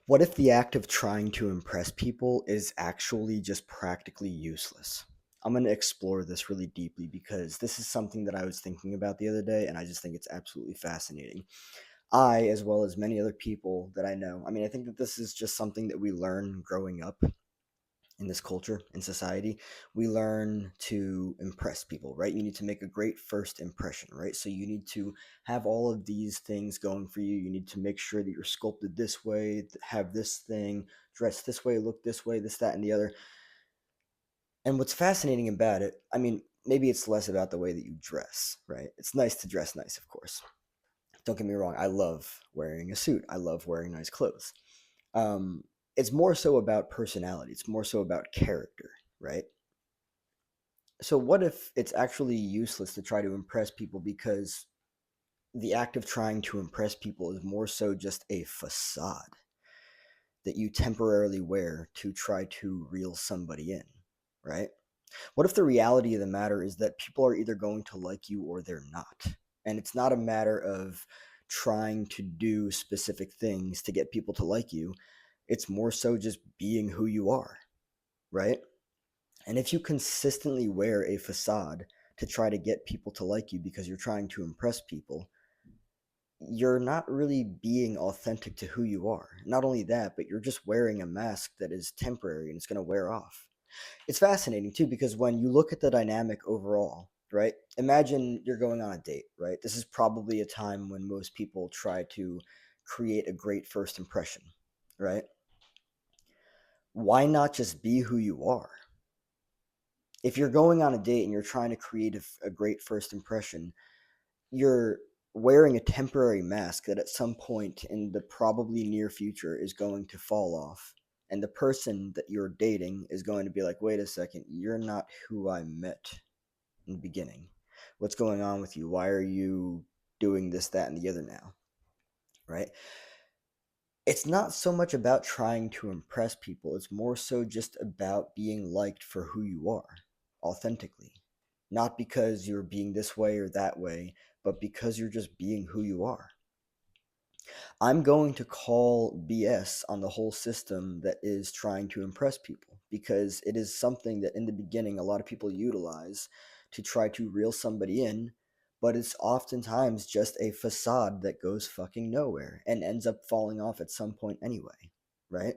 What if the act of trying to impress people is actually just practically useless? I'm going to explore this really deeply because this is something that I was thinking about the other day, and I just think it's absolutely fascinating. I, as well as many other people that I know, I think that this is just something that we learn growing up in this culture, in society. We learn to impress people, right? You need to make a great first impression, right? So you need to have all of these things going for you. You need to make sure that you're sculpted this way, have this thing, dress this way, look this way, this, that, and the other. And what's fascinating about it, maybe it's less about the way that you dress, right? It's nice to dress nice, of course. Don't get me wrong. I love wearing a suit. I love wearing nice clothes. Um, it's more so about personality. It's more so about character, right? So what if it's actually useless to try to impress people because the act of trying to impress people is more so just a facade that you temporarily wear to try to reel somebody in, right? What if the reality of the matter is that people are either going to like you or they're not? And it's not a matter of trying to do specific things to get people to like you. It's more so just being who you are, right? And if you consistently wear a facade to try to get people to like you because you're trying to impress people, you're not really being authentic to who you are. Not only that, but you're just wearing a mask that is temporary and it's going to wear off. It's fascinating too because when you look at the dynamic overall, right? Imagine you're going on a date, right? This is probably a time when most people try to create a great first impression, right? Why not just be who you are? If you're going on a date and you're trying to create a great first impression, you're wearing a temporary mask that at some point in the probably near future is going to fall off. And the person that you're dating is going to be like, wait a second, you're not who I met in the beginning. What's going on with you? Why are you doing this, that, and the other now? Right? It's not so much about trying to impress people, it's more so just about being liked for who you are, authentically. Not because you're being this way or that way, but because you're just being who you are. I'm going to call BS on the whole system that is trying to impress people because it is something that in the beginning a lot of people utilize to try to reel somebody in, but it's oftentimes just a facade that goes fucking nowhere and ends up falling off at some point anyway, right?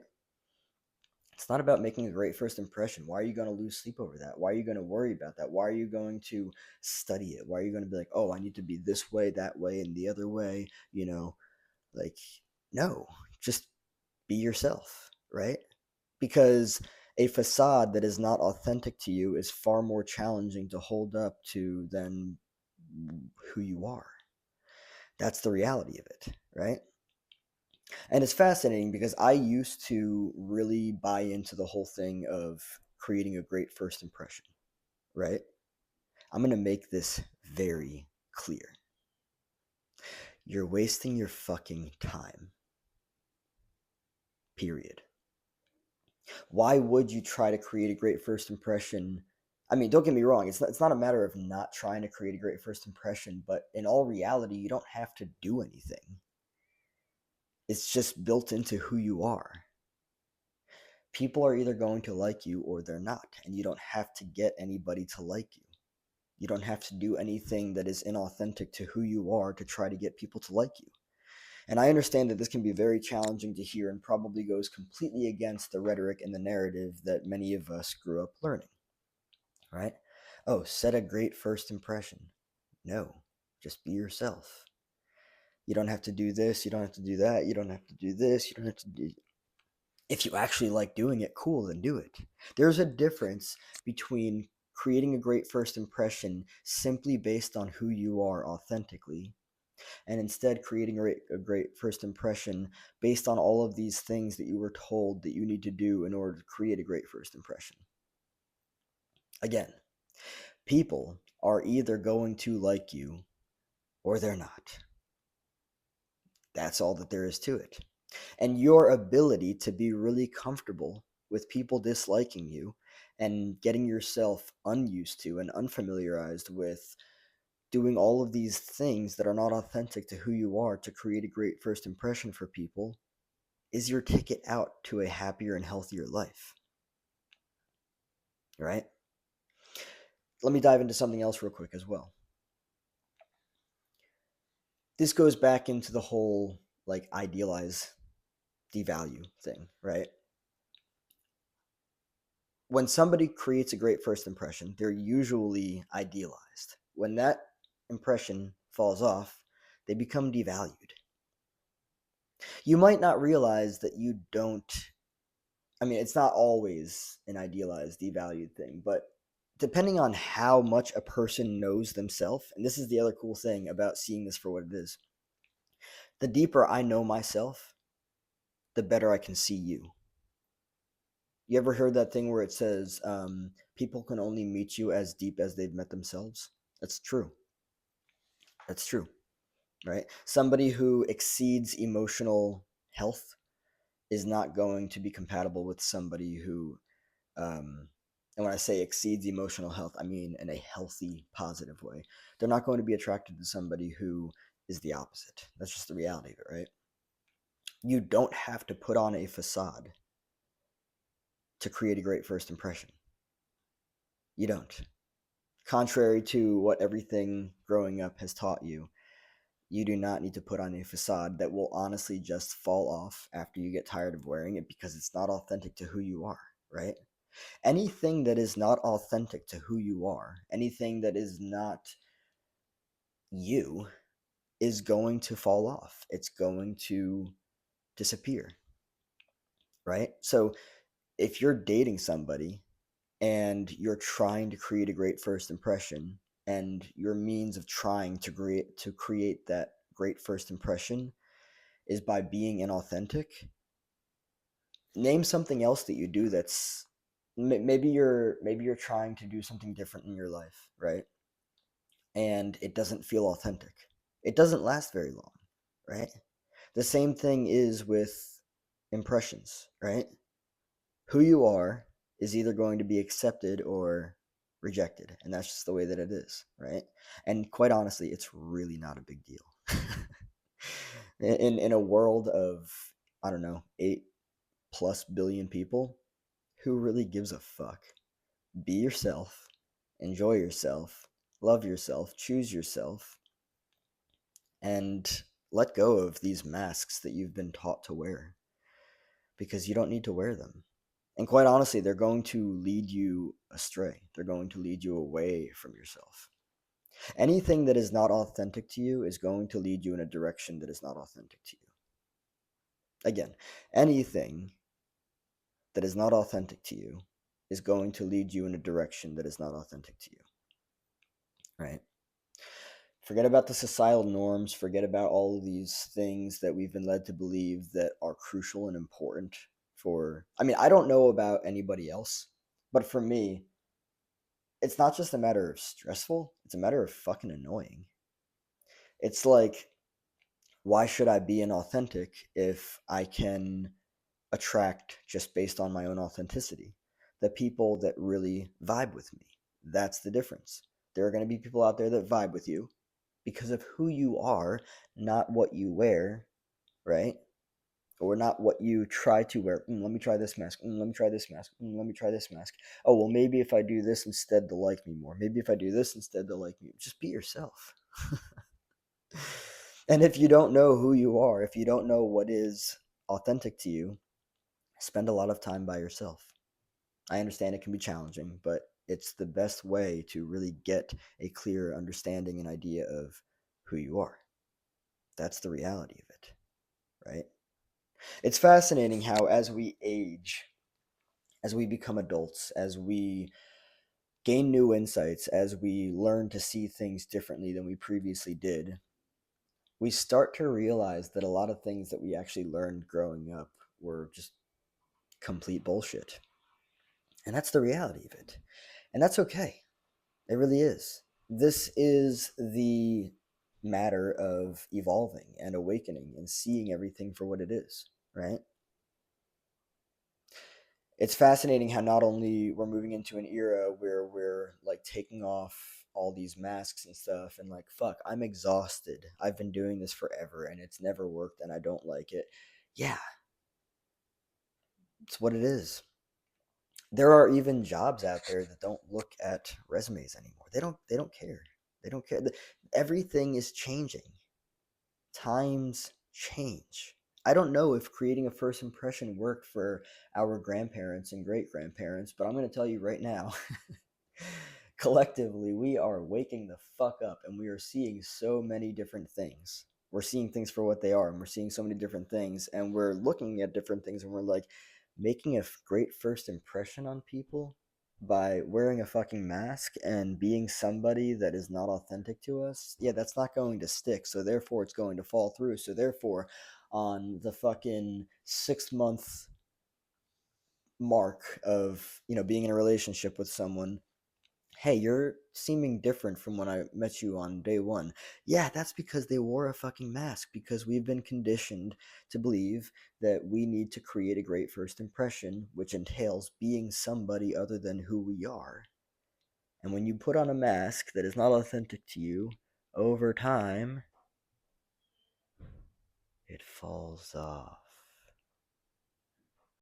It's not about making a great first impression. Why are you going to lose sleep over that? Why are you going to worry about that? Why are you going to study it? Why are you going to be like, oh, I need to be this way, that way, and the other way, like, no, just be yourself, right? Because a facade that is not authentic to you is far more challenging to hold up to than who you are. That's the reality of it, right? And it's fascinating because I used to really buy into the whole thing of creating a great first impression, right? I'm going to make this very clear. You're wasting your fucking time, period. Why would you try to create a great first impression? Don't get me wrong, it's not a matter of not trying to create a great first impression, but in all reality, you don't have to do anything. It's just built into who you are. People are either going to like you or they're not, and you don't have to get anybody to like you. You don't have to do anything that is inauthentic to who you are to try to get people to like you. And I understand that this can be very challenging to hear and probably goes completely against the rhetoric and the narrative that many of us grew up learning, right? Oh, set a great first impression. No, just be yourself. You don't have to do this, you don't have to do that, you don't have to do this, you don't have to do. If you actually like doing it, cool, then do it. There's a difference between creating a great first impression simply based on who you are authentically and instead creating a great first impression based on all of these things that you were told that you need to do in order to create a great first impression. Again, people are either going to like you or they're not. That's all that there is to it. And your ability to be really comfortable with people disliking you and getting yourself unused to and unfamiliarized with doing all of these things that are not authentic to who you are to create a great first impression for people is your ticket out to a happier and healthier life, right? Let me dive into something else real quick as well. This goes back into the whole like idealize, devalue thing, right? When somebody creates a great first impression, they're usually idealized. When that impression falls off, they become devalued. You might not realize that you don't. I mean, it's not always an idealized, devalued thing, but depending on how much a person knows themselves, and this is the other cool thing about seeing this for what it is, the deeper I know myself, the better I can see you. You ever heard that thing where it says, people can only meet you as deep as they've met themselves? That's true. That's true, right? Somebody who exceeds emotional health is not going to be compatible with somebody who, and when I say exceeds emotional health, I mean in a healthy, positive way. They're not going to be attracted to somebody who is the opposite. That's just the reality of it, right? You don't have to put on a facade to create a great first impression. You don't. Contrary to what everything growing up has taught you, you do not need to put on a facade that will honestly just fall off after you get tired of wearing it because it's not authentic to who you are, right? Anything that is not authentic to who you are, anything that is not you, is going to fall off. It's going to disappear, right? So if you're dating somebody and you're trying to create a great first impression, and your means of trying to create that great first impression is by being inauthentic, name something else that you do that's maybe you're trying to do something different in your life, right? And it doesn't feel authentic. It doesn't last very long, right? The same thing is with impressions, right? Who you are is either going to be accepted or rejected, and that's just the way that it is, right? And quite honestly, it's really not a big deal. In a world of, I don't know, 8+ billion people, who really gives a fuck? Be yourself, enjoy yourself, love yourself, choose yourself, and let go of these masks that you've been taught to wear, because you don't need to wear them. And quite honestly, they're going to lead you astray. They're going to lead you away from yourself. Anything that is not authentic to you is going to lead you in a direction that is not authentic to you. Again, anything that is not authentic to you is going to lead you in a direction that is not authentic to you, right? Forget about the societal norms, forget about all of these things that we've been led to believe that are crucial and important for. I mean, I don't know about anybody else, but for me, it's not just a matter of stressful, it's a matter of fucking annoying. It's like, why should I be inauthentic if I can attract just based on my own authenticity the people that really vibe with me? That's the difference. There are going to be people out there that vibe with you because of who you are, not what you wear, right? Or not what you try to wear. Let me try this mask. Let me try this mask. Let me try this mask. Oh, well, maybe if I do this instead, they'll like me more. Maybe if I do this instead, they'll like me. Just be yourself. And if you don't know who you are, if you don't know what is authentic to you, spend a lot of time by yourself. I understand it can be challenging, but it's the best way to really get a clear understanding and idea of who you are. That's the reality of it, right? It's fascinating how, as we age, as we become adults, as we gain new insights, as we learn to see things differently than we previously did, we start to realize that a lot of things that we actually learned growing up were just complete bullshit. And that's the reality of it. And that's okay. It really is. This is the matter of evolving and awakening and seeing everything for what it is, right? It's fascinating how not only we're moving into an era where we're like taking off all these masks and stuff and like, fuck, I'm exhausted. I've been doing this forever and it's never worked and I don't like it. Yeah, It's what it is. There are even jobs out there that don't look at resumes anymore. They don't care. They don't care. Everything is changing. Times change. I don't know if creating a first impression worked for our grandparents and great grandparents, but I'm going to tell you right now, collectively, we are waking the fuck up and we are seeing so many different things. We're seeing things for what they are, and we're seeing so many different things, and we're looking at different things, and we're like making a great first impression on people by wearing a fucking mask and being somebody that is not authentic to us. Yeah, that's not going to stick, so therefore it's going to fall through. So therefore, on the fucking 6 month mark of being in a relationship with someone, hey, you're seeming different from when I met you on day one. Yeah, that's because they wore a fucking mask, because we've been conditioned to believe that we need to create a great first impression, which entails being somebody other than who we are. And when you put on a mask that is not authentic to you, over time, it falls off.